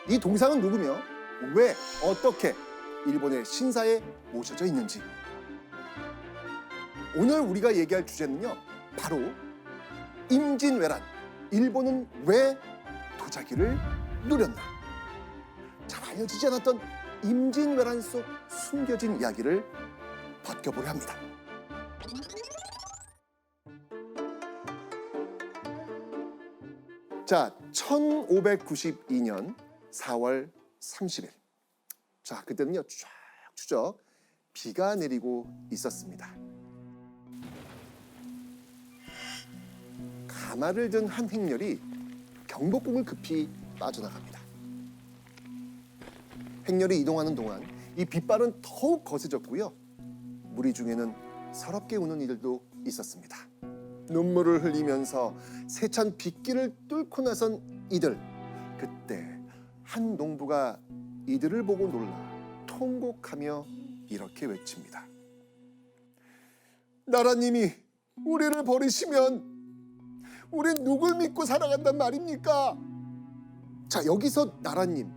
이 동상은 누구며 왜 어떻게 일본의 신사에 모셔져 있는지. 오늘 우리가 얘기할 주제는요, 바로 임진왜란. 일본은 왜 도자기를 누렸나? 잘 알려지지 않았던 임진왜란 속 숨겨진 이야기를 벗겨보려 합니다. 자, 1592년 4월 30일. 자, 그때는요, 추적추적 비가 내리고 있었습니다. 가마를 든 한 행렬이 경복궁을 급히 빠져나갑니다. 행렬이 이동하는 동안 이 빗발은 더욱 거세졌고요. 무리 중에는 서럽게 우는 이들도 있었습니다. 눈물을 흘리면서 세찬 빗길을 뚫고 나선 이들. 그때 한 농부가 이들을 보고 놀라 통곡하며 이렇게 외칩니다. 나라님이 우리를 버리시면 우린 누굴 믿고 살아간단 말입니까? 자, 여기서 나라님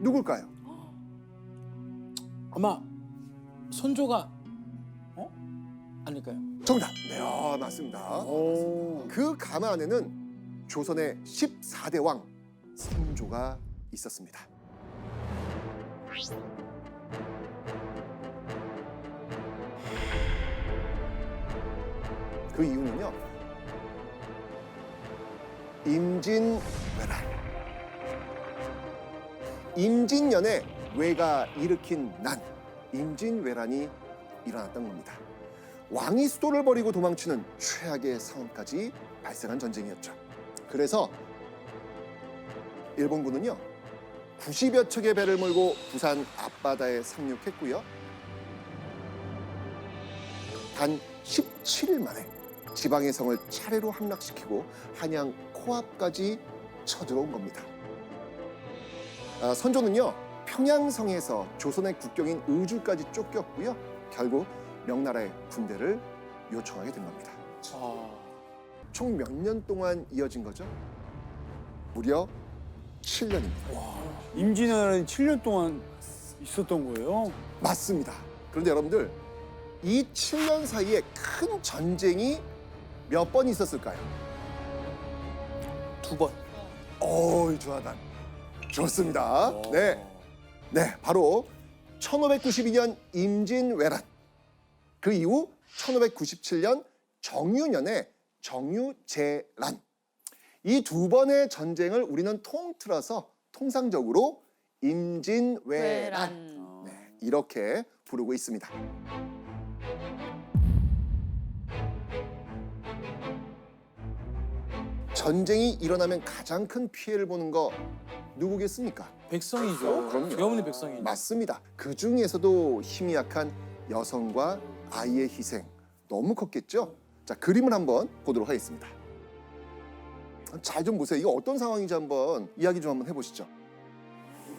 누굴까요? 아마 선조가 아닐까요? 정답. 네, 맞습니다. 그 가마 안에는 조선의 14대 왕 선조가 있었습니다. 그 이유는요, 임진왜란. 임진년에 왜가 일으킨 난, 임진왜란이 일어났던 겁니다. 왕이 수도를 버리고 도망치는 최악의 상황까지 발생한 전쟁이었죠. 그래서 일본군은요, 90여 척의 배를 몰고 부산 앞바다에 상륙했고요. 단 17일 만에 지방의 성을 차례로 함락시키고 한양 코앞까지 쳐들어온 겁니다. 선조는요, 평양성에서 조선의 국경인 의주까지 쫓겼고요. 결국 명나라의 군대를 요청하게 된 겁니다. 총 몇 년 동안 이어진 거죠? 무려 7년입니다. 임진왜란이 7년 동안 있었던 거예요? 맞습니다. 그런데 여러분들, 이 7년 사이에 큰 전쟁이 몇 번 있었을까요? 2번. 조나단. 좋습니다. 네, 바로 1592년 임진왜란. 그 이후 1597년 정유년에 정유재란. 이 두 번의 전쟁을 우리는 통틀어서 통상적으로 임진왜란, 이렇게 부르고 있습니다. 전쟁이 일어나면 가장 큰 피해를 보는 거 누구겠습니까? 백성이죠. 그럼요. 대부분이 백성이죠. 맞습니다. 그 중에서도 힘이 약한 여성과 아이의 희생 너무 컸겠죠? 자, 그림을 한번 보도록 하겠습니다. 잘 좀 보세요. 이거 어떤 상황인지 한번 이야기 좀 한번 해보시죠.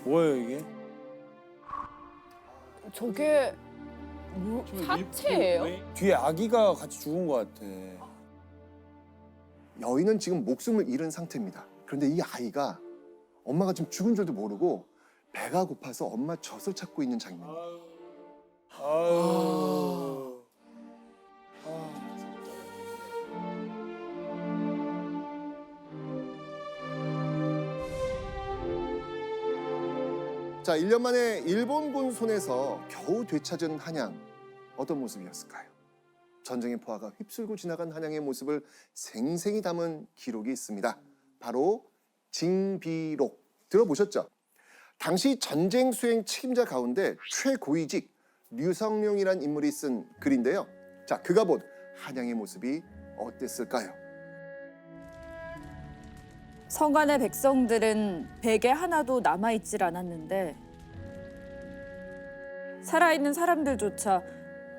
뭐예요 이게? 저게 사체예요? 뒤에 아기가 같이 죽은 것 같아. 여인은 지금 목숨을 잃은 상태입니다. 그런데 이 아이가 엄마가 지금 죽은 줄도 모르고 배가 고파서 엄마 젖을 찾고 있는 장면입니다. 자, 1년 만에 일본군 손에서 겨우 되찾은 한양, 어떤 모습이었을까요? 전쟁의 포화가 휩쓸고 지나간 한양의 모습을 생생히 담은 기록이 있습니다. 바로 징비록. 들어보셨죠? 당시 전쟁 수행 책임자 가운데 최고위직 류성룡이란 인물이 쓴 글인데요. 자, 그가 본 한양의 모습이 어땠을까요? 성 안의 백성들은 베개 하나도 남아있질 않았는데 살아있는 사람들조차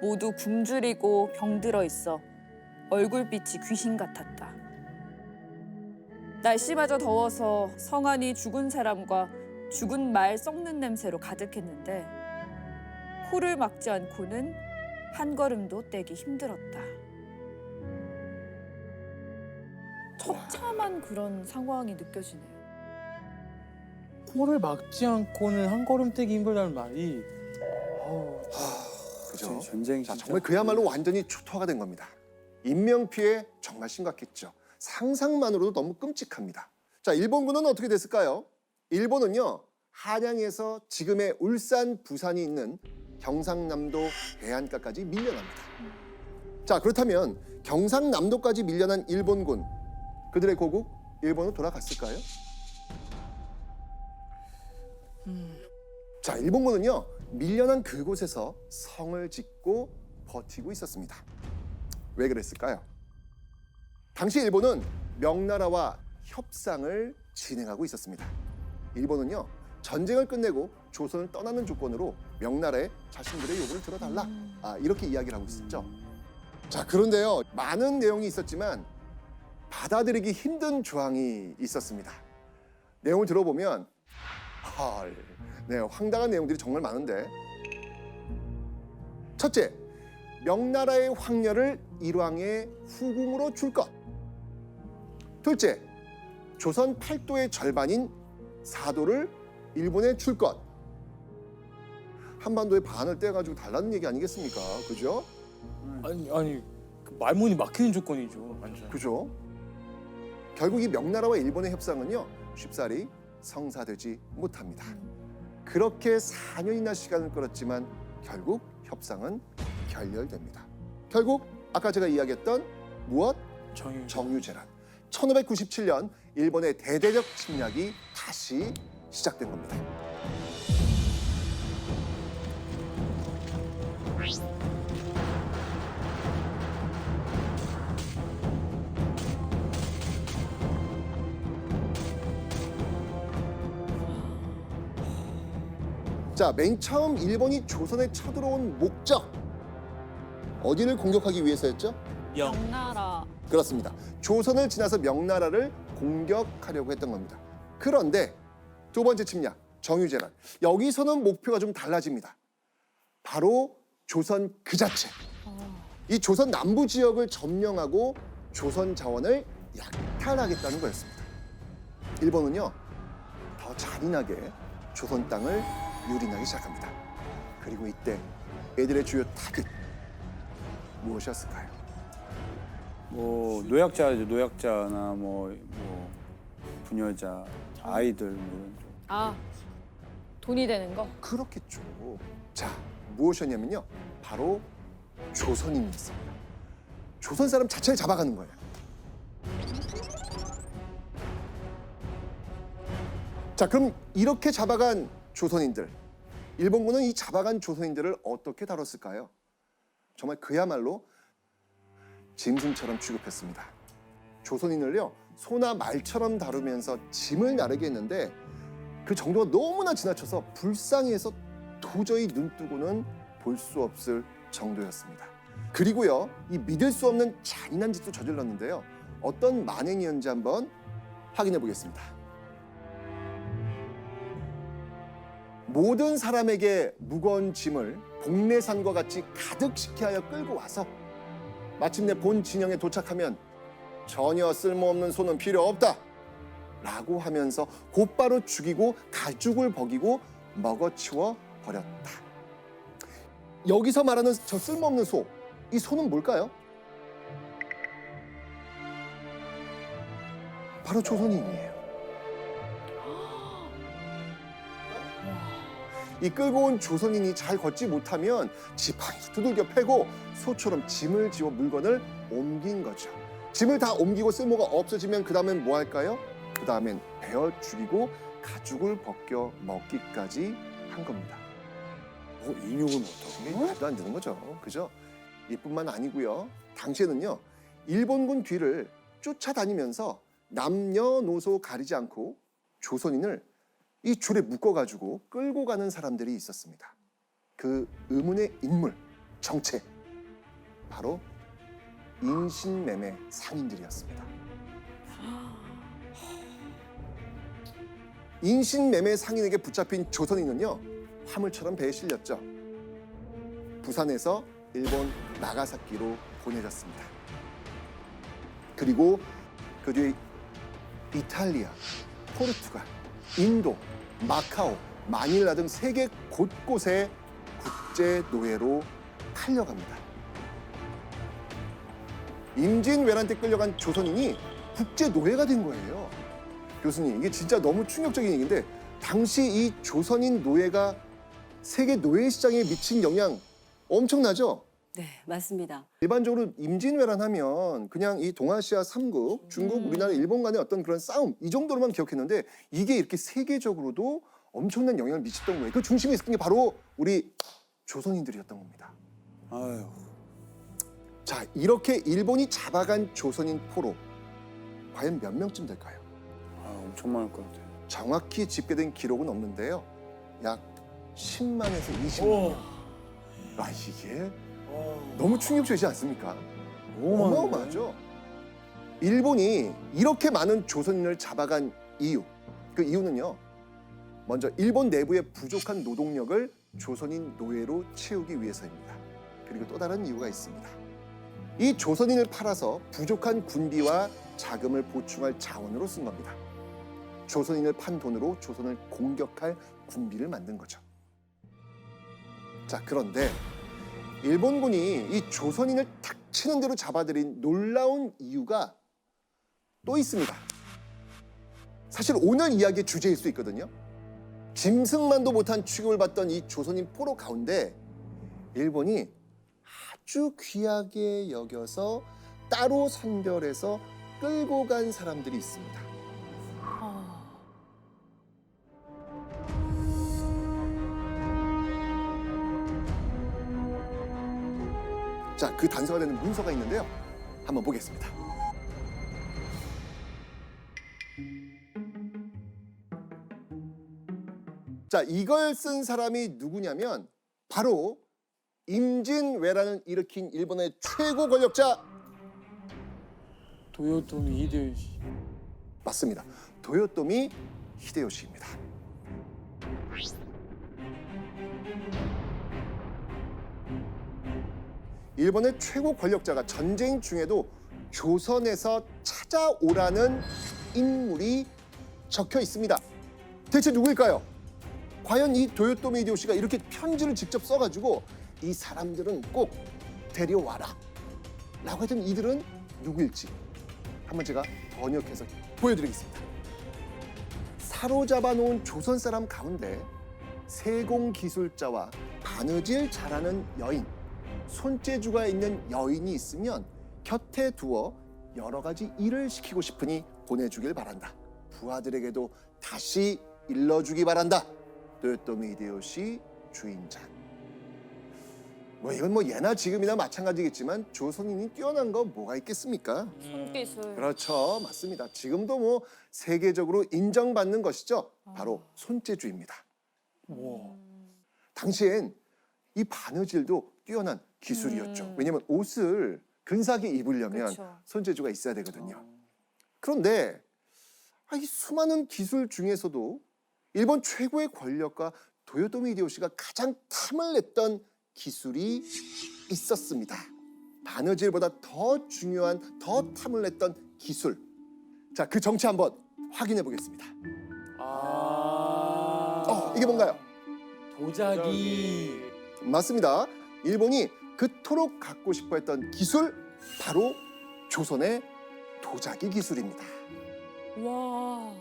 모두 굶주리고 병들어 있어 얼굴빛이 귀신 같았다. 날씨마저 더워서 성 안이 죽은 사람과 죽은 말 썩는 냄새로 가득했는데 코를 막지 않고는 한 걸음도 떼기 힘들었다. 처참한 그런 상황이 느껴지네요. 코를 막지 않고는 한 걸음 떼기 힘들다는 말이 그죠? 전쟁 자, 진짜. 정말 그야말로 완전히 초토화가 된 겁니다. 인명 피해 정말 심각했죠. 상상만으로도 너무 끔찍합니다. 자, 일본군은 어떻게 됐을까요? 일본은요, 한양에서 지금의 울산, 부산이 있는 경상남도 해안가까지 밀려납니다. 자, 그렇다면 경상남도까지 밀려난 일본군, 그들의 고국 일본으로 돌아갔을까요? 자, 일본군은요, 밀려난 그곳에서 성을 짓고 버티고 있었습니다. 왜 그랬을까요? 당시 일본은 명나라와 협상을 진행하고 있었습니다. 일본은요, 전쟁을 끝내고 조선을 떠나는 조건으로 명나라에 자신들의 요구를 들어달라, 이렇게 이야기를 하고 있었죠. 자, 그런데요, 많은 내용이 있었지만 받아들이기 힘든 조항이 있었습니다. 내용을 들어보면 네, 황당한 내용들이 정말 많은데, 첫째, 명나라의 황녀를 일왕의 후궁으로 줄 것. 둘째, 조선 8도의 절반인 4도를 일본에 줄 것. 한반도의 반을 떼가지고 달라는 얘기 아니겠습니까? 그죠? 아니 그 말문이 막히는 조건이죠. 완전. 그죠? 결국 이 명나라와 일본의 협상은요, 쉽사리 성사되지 못합니다. 그렇게 4년이나 시간을 끌었지만 결국 협상은 결렬됩니다. 결국 아까 제가 이야기했던 무엇? 정유재란. 1597년 일본의 대대적 침략이 다시 시작된 겁니다. 자, 맨 처음 일본이 조선에 쳐들어온 목적, 어디를 공격하기 위해서였죠? 명나라. 그렇습니다. 조선을 지나서 명나라를 공격하려고 했던 겁니다. 그런데 두 번째 침략, 정유재란. 여기서는 목표가 좀 달라집니다. 바로 조선 그 자체. 이 조선 남부 지역을 점령하고 조선 자원을 약탈하겠다는 거였습니다. 일본은요, 더 잔인하게 조선 땅을 유린하기 시작합니다. 그리고 이때 애들의 주요 타깃 무엇이었을까요? 뭐 노약자죠. 노약자나 뭐 부녀자, 아이들 뭐. 아, 돈이 되는 거? 그렇겠죠. 자, 무엇이었냐면요, 바로 조선인이었습니다. 조선 사람 자체를 잡아가는 거예요. 자, 그럼 이렇게 잡아간 조선인들, 일본군은 이 잡아간 조선인들을 어떻게 다뤘을까요? 정말 그야말로 짐승처럼 취급했습니다. 조선인을요, 소나 말처럼 다루면서 짐을 나르게 했는데 그 정도가 너무나 지나쳐서 불쌍해서 도저히 눈뜨고는 볼 수 없을 정도였습니다. 그리고요, 이 믿을 수 없는 잔인한 짓도 저질렀는데요. 어떤 만행이었는지 한번 확인해 보겠습니다. 모든 사람에게 무거운 짐을 복내산과 같이 가득 시키하여 끌고 와서 마침내 본 진영에 도착하면 전혀 쓸모없는 손은 필요 없다 라고 하면서 곧바로 죽이고 가죽을 벗기고 먹어치워 버렸다. 여기서 말하는 저 쓸모없는 소, 이 소는 뭘까요? 바로 조선인이에요. 이 끌고 온 조선인이 잘 걷지 못하면 지팡이로 두들겨 패고 소처럼 짐을 지워 물건을 옮긴 거죠. 짐을 다 옮기고 쓸모가 없어지면 그 다음엔 뭐 할까요? 그 다음엔 베어 죽이고 가죽을 벗겨 먹기까지 한 겁니다. 인육을 못하고. 이게 말도 안 되는 거죠. 그죠? 이뿐만 아니고요. 당시에는요, 일본군 뒤를 쫓아다니면서 남녀노소 가리지 않고 조선인을 이 줄에 묶어가지고 끌고 가는 사람들이 있었습니다. 그 의문의 인물, 정체, 바로 인신매매 상인들이었습니다. 인신매매 상인에게 붙잡힌 조선인은요, 화물처럼 배에 실렸죠. 부산에서 일본 나가사키로 보내졌습니다. 그리고 그 뒤에 이탈리아, 포르투갈, 인도, 마카오, 마닐라 등 세계 곳곳에 국제 노예로 팔려갑니다. 임진왜란 때 끌려간 조선인이 국제 노예가 된 거예요. 교수님, 이게 진짜 너무 충격적인 얘기인데 당시 이 조선인 노예가 세계 노예 시장에 미친 영향 엄청나죠? 네, 맞습니다. 일반적으로 임진왜란 하면 그냥 이 동아시아 3국, 중국, 우리나라, 일본 간의 어떤 그런 싸움 이 정도로만 기억했는데 이게 이렇게 세계적으로도 엄청난 영향을 미쳤던 거예요. 그 중심에 있었던 게 바로 우리 조선인들이었던 겁니다. 아유. 자, 이렇게 일본이 잡아간 조선인 포로 과연 몇 명쯤 될까요? 아, 엄청 많을 것 같아요. 정확히 집계된 기록은 없는데요. 약 10만에서 20만. 오. 아, 이게 너무 충격적이지 않습니까? 너무 많은데? 어마어마하죠. 일본이 이렇게 많은 조선인을 잡아간 이유, 그 이유는요. 먼저 일본 내부의 부족한 노동력을 조선인 노예로 채우기 위해서입니다. 그리고 또 다른 이유가 있습니다. 이 조선인을 팔아서 부족한 군비와 자금을 보충할 자원으로 쓴 겁니다. 조선인을 판 돈으로 조선을 공격할 군비를 만든 거죠. 자, 그런데 일본군이 이 조선인을 탁 치는 대로 잡아들인 놀라운 이유가 또 있습니다. 사실 오늘 이야기의 주제일 수 있거든요. 짐승만도 못한 취급을 받던 이 조선인 포로 가운데 일본이 아주 귀하게 여겨서 따로 선별해서 끌고 간 사람들이 있습니다. 자, 그 단서가 되는 문서가 있는데요. 한번 보겠습니다. 자, 이걸 쓴 사람이 누구냐면 바로 임진왜란을 일으킨 일본의 최고 권력자 도요토미 히데요시. 맞습니다. 도요토미 히데요시입니다. 일본의 최고 권력자가 전쟁 중에도 조선에서 찾아오라는 인물이 적혀 있습니다. 대체 누구일까요? 과연 이 도요토미 히데요시가 이렇게 편지를 직접 써가지고 이 사람들은 꼭 데려와라 라고 했던 이들은 누구일지 한번 제가 번역해서 보여드리겠습니다. 사로잡아 놓은 조선 사람 가운데 세공기술자와 바느질 잘하는 여인, 손재주가 있는 여인이 있으면 곁에 두어 여러 가지 일을 시키고 싶으니 보내주길 바란다. 부하들에게도 다시 일러주기 바란다. 도요토미 히데요시 주인장. 뭐 이건 뭐 예나 지금이나 마찬가지겠지만 조선인이 뛰어난 거 뭐가 있겠습니까? 손기술. 그렇죠, 맞습니다. 지금도 뭐 세계적으로 인정받는 것이죠. 바로 손재주입니다. 와. 당시엔 이 바느질도 뛰어난 기술이었죠. 왜냐하면 옷을 근사하게 입으려면 그쵸. 손재주가 있어야 되거든요. 그런데 이 수많은 기술 중에서도 일본 최고의 권력가 도요토미 히데요시가 가장 탐을 냈던 기술이 있었습니다. 바느질보다 더 중요한, 더 탐을 냈던 기술. 자, 그 정체 한번 확인해 보겠습니다. 이게 뭔가요? 도자기. 맞습니다. 일본이 그토록 갖고 싶어 했던 기술, 바로 조선의 도자기 기술입니다. 와.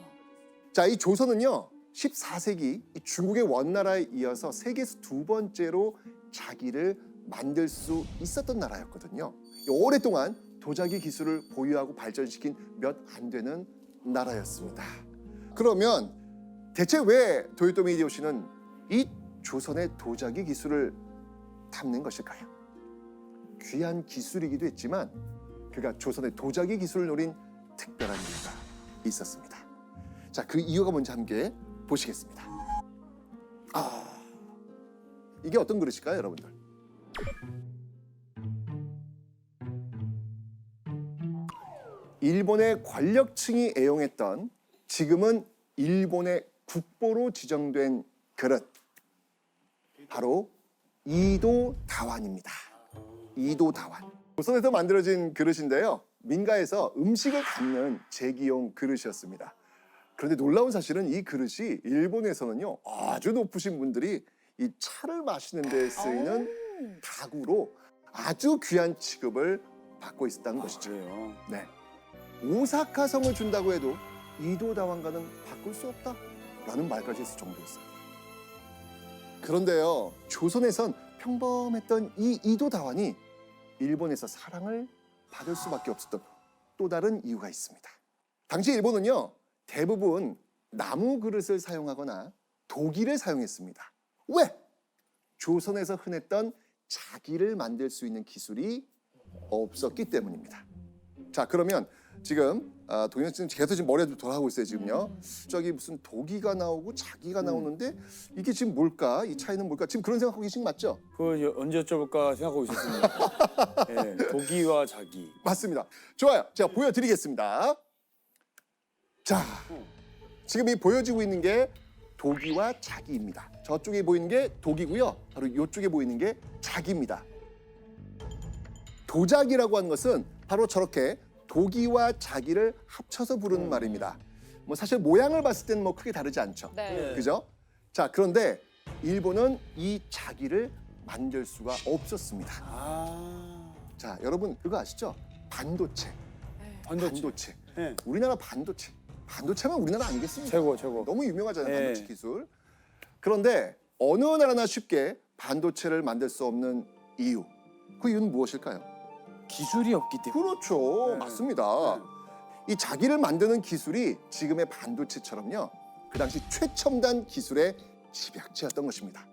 자, 이 조선은요, 14세기 이 중국의 원나라에 이어서 세계에서 두 번째로 자기를 만들 수 있었던 나라였거든요. 오랫동안 도자기 기술을 보유하고 발전시킨 몇 안 되는 나라였습니다. 그러면 대체 왜 도요토미 히데요시는 이 조선의 도자기 기술을 탐낸 것일까요? 귀한 기술이기도 했지만 그가 조선의 도자기 기술을 노린 특별한 이유가 있었습니다. 자, 그 이유가 뭔지 함께 보시겠습니다. 이게 어떤 그릇일까요, 여러분들? 일본의 권력층이 애용했던, 지금은 일본의 국보로 지정된 그릇, 바로 이도다완입니다. 이도다완. 조선에서 만들어진 그릇인데요. 민가에서 음식을 담는 제기용 그릇이었습니다. 그런데 놀라운 사실은 이 그릇이 일본에서는요 아주 높으신 분들이 이 차를 마시는 데 쓰이는 다구로 아주 귀한 취급을 받고 있었다는 것이죠. 그래요. 네. 오사카 성을 준다고 해도 이도 다왕과는 바꿀 수 없다라는 말까지 했을 정도였어요. 그런데요, 조선에선 평범했던 이 이도 다왕이 일본에서 사랑을 받을 수밖에 없었던 또 다른 이유가 있습니다. 당시 일본은요, 대부분 나무 그릇을 사용하거나 도기를 사용했습니다. 왜? 조선에서 흔했던 자기를 만들 수 있는 기술이 없었기 때문입니다. 자, 그러면 지금 동현 씨는 계속 지금 머리에 돌아가고 있어요. 지금요. 저기 무슨 도기가 나오고 자기가 나오는데 이게 지금 뭘까? 이 차이는 뭘까? 지금 그런 생각하고 계신 거 맞죠? 그걸 언제 여쭤볼까 생각하고 있었습니다. 예, 도기와 자기. 맞습니다. 좋아요. 제가 보여드리겠습니다. 자, 지금 이 보여지고 있는 게 도기와 자기입니다. 저쪽에 보이는 게 도기고요. 바로 이쪽에 보이는 게 자기입니다. 도자기라고 하는 것은 바로 저렇게 도기와 자기를 합쳐서 부르는 말입니다. 뭐 사실 모양을 봤을 때는 뭐 크게 다르지 않죠. 네. 그죠? 자, 그런데 일본은 이 자기를 만들 수가 없었습니다. 아, 자, 여러분 그거 아시죠? 반도체. 반도체. 예. 우리나라 반도체. 반도체만 우리나라 아니겠습니까? 최고. 너무 유명하잖아요, 네. 반도체 기술. 그런데 어느 나라나 쉽게 반도체를 만들 수 없는 이유. 그 이유는 무엇일까요? 기술이 없기 때문에. 그렇죠. 네. 맞습니다. 이 자기를 만드는 기술이 지금의 반도체처럼요. 그 당시 최첨단 기술의 집약체였던 것입니다.